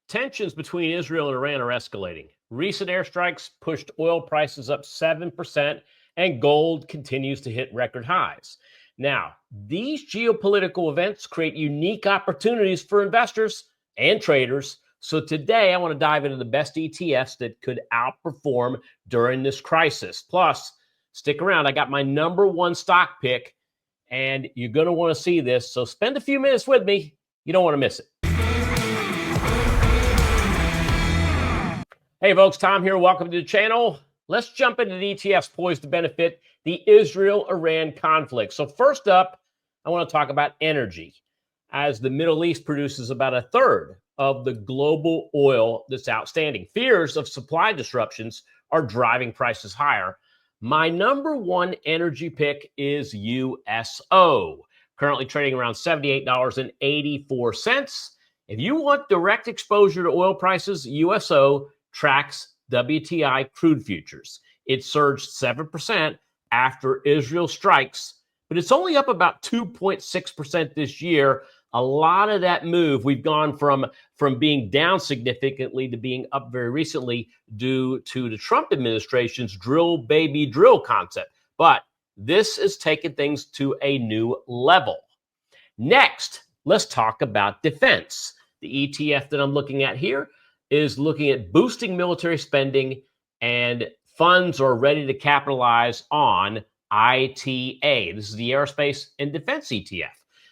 Tensions between Israel and Iran are escalating. Recent airstrikes pushed oil prices up 7%, and gold continues to hit record highs. Now, these geopolitical events create unique opportunities for investors and traders. So today, I want to dive into the best ETFs that could outperform during this crisis. Plus, stick around. I got my number one stock pick, and you're going to want to see this. So spend a few minutes with me. You don't want to miss it. Hey folks, Tom here. Welcome to the channel. Let's jump into the ETFs poised to benefit the Israel-Iran conflict. So first up, I want to talk about energy, as the Middle East produces about a third of the global oil that's outstanding. Fears of supply disruptions are driving prices higher. My number one energy pick is USO, currently trading around $78.84. If you want direct exposure to oil prices, USO tracks WTI crude futures. It surged 7% after Israel strikes, but it's only up about 2.6% this year. A lot of that move, we've gone from being down significantly to being up very recently due to the Trump administration's drill baby drill concept. But this is taking things to a new level. Next, let's talk about defense. The ETF that I'm looking at here is looking at boosting military spending, and funds are ready to capitalize on ITA. This is the Aerospace and Defense ETF.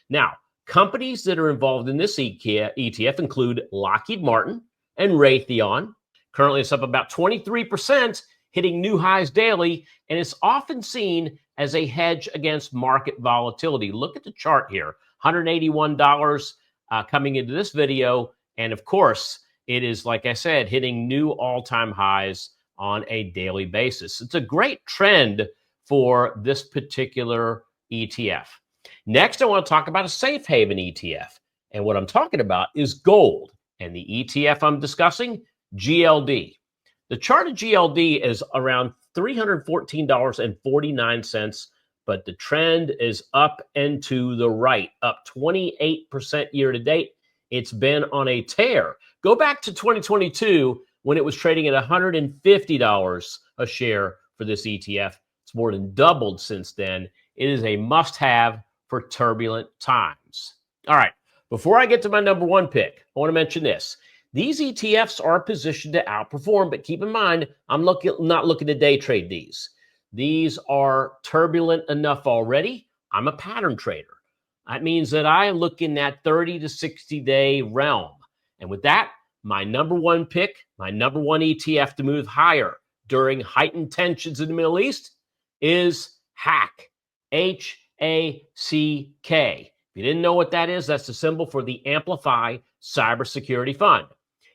Now, companies that are involved in this ETF include Lockheed Martin and Raytheon. Currently, it's up about 23%, hitting new highs daily, and it's often seen as a hedge against market volatility. Look at the chart here, $181 coming into this video, and of course, it is, like I said, hitting new all-time highs on a daily basis. It's a great trend for this particular ETF. Next, I want to talk about a safe haven ETF. And what I'm talking about is gold. And the ETF I'm discussing, GLD. The chart of GLD is around $314.49, but the trend is up and to the right, up 28% year to date. It's been on a tear. Go back to 2022 when it was trading at $150 a share for this ETF. It's more than doubled since then. It is a must-have for turbulent times. All right, before I get to my number one pick, I want to mention this. These ETFs are positioned to outperform, but keep in mind, I'm not looking to day trade these. These are turbulent enough already. I'm a pattern trader. That means that I am looking at 30 to 60 day realm. And with that, my number one pick, my number one ETF to move higher during heightened tensions in the Middle East is HACK, H-A-C-K. If you didn't know what that is, that's the symbol for the Amplify Cybersecurity Fund.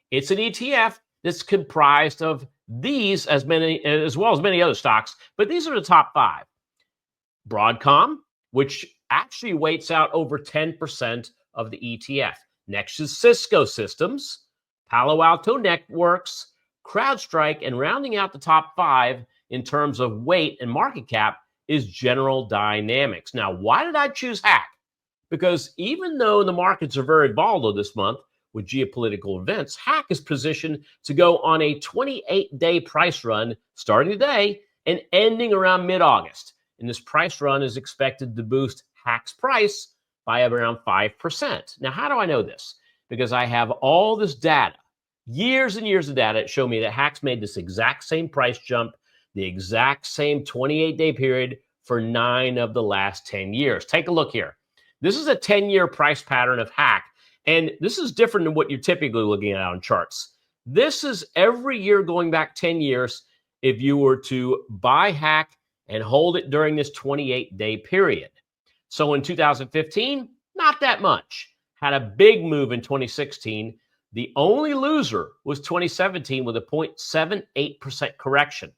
It's an ETF that's comprised of these as well as many other stocks, but these are the top five. Broadcom, which actually weights out over 10% of the ETF. Next is Cisco Systems, Palo Alto Networks, CrowdStrike, and rounding out the top five in terms of weight and market cap is General Dynamics. Now, why did I choose HACK? Because even though the markets are very volatile this month with geopolitical events, HACK is positioned to go on a 28-day price run starting today and ending around mid-August. And this price run is expected to boost HACK's price by around 5%. Now, how do I know this? Because I have all this data, years and years of data that show me that HACK's made this exact same price jump, the exact same 28-day period for 9 of the last 10 years. Take a look here. This is a 10-year price pattern of HACK, and this is different than what you're typically looking at on charts. This is every year going back 10 years if you were to buy HACK and hold it during this 28-day period. So in 2015, not that much. Had a big move in 2016. The only loser was 2017 with a 0.78% correction.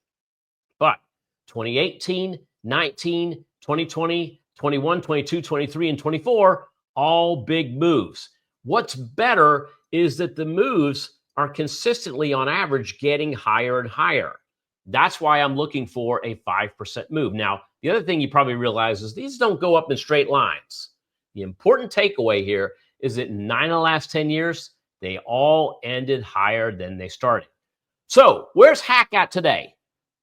But 2018, 19, 2020, 21, 22, 23, and 24, all big moves. What's better is that the moves are consistently, on average, getting higher and higher. That's why I'm looking for a 5% move. Now, the other thing you probably realize is these don't go up in straight lines. The important takeaway here is that in 9 of the last 10 years, They all ended higher than they started. So where's Hack at today?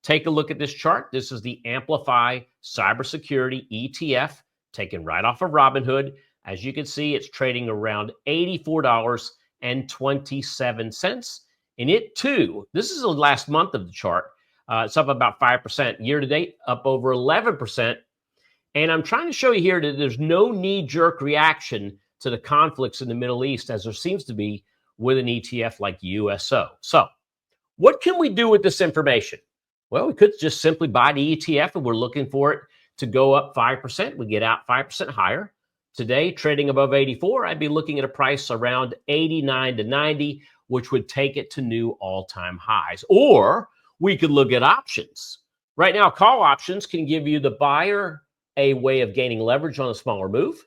Take a look at this chart. This is the Amplify Cybersecurity ETF taken right off of Robinhood. As you can see, it's trading around $84.27. And it too, this is the last month of the chart. It's up about 5%. Year to date, up over 11%. And I'm trying to show you here that there's no knee-jerk reaction to the conflicts in the Middle East, as there seems to be with an ETF like USO. So what can we do with this information? Well, we could just simply buy the ETF, and we're looking for it to go up 5%. We get out 5% higher. Today, trading above 84, I'd be looking at a price around 89 to 90, which would take it to new all-time highs. Or we could look at options. Right now, call options can give you the buyer a way of gaining leverage on a smaller move.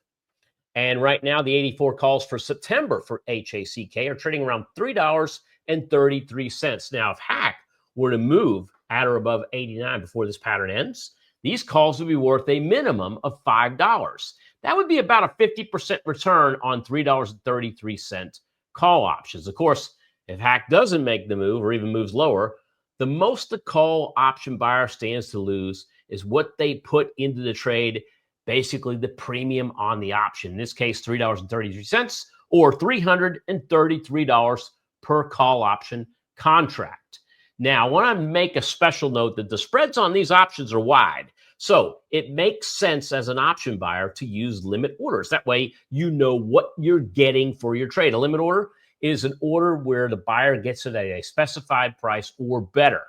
And right now, the 84 calls for September for HACK are trading around $3.33. Now, if Hack were to move at or above 89 before this pattern ends, these calls would be worth a minimum of $5. That would be about a 50% return on $3.33 call options. Of course, if Hack doesn't make the move or even moves lower, the most the call option buyer stands to lose is what they put into the trade, basically the premium on the option. In this case, $3.33 or $333 per call option contract. Now, I want to make a special note that the spreads on these options are wide. So it makes sense as an option buyer to use limit orders. That way, you know what you're getting for your trade. A limit order is an order where the buyer gets it at a specified price or better.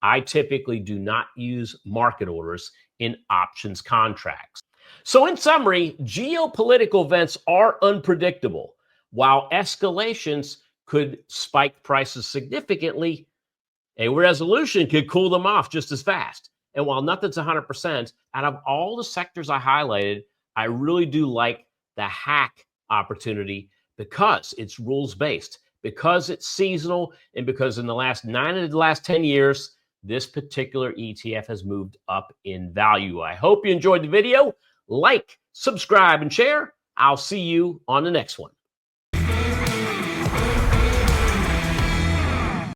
I typically do not use market orders in options contracts. So in summary, geopolitical events are unpredictable. While escalations could spike prices significantly, a resolution could cool them off just as fast. And while nothing's 100%, out of all the sectors I highlighted, I really do like the Hack opportunity because it's rules-based, because it's seasonal, and because in the last 9 of the last 10 years, this particular ETF has moved up in value. I hope you enjoyed the video. Like, subscribe, and share. I'll see you on the next one.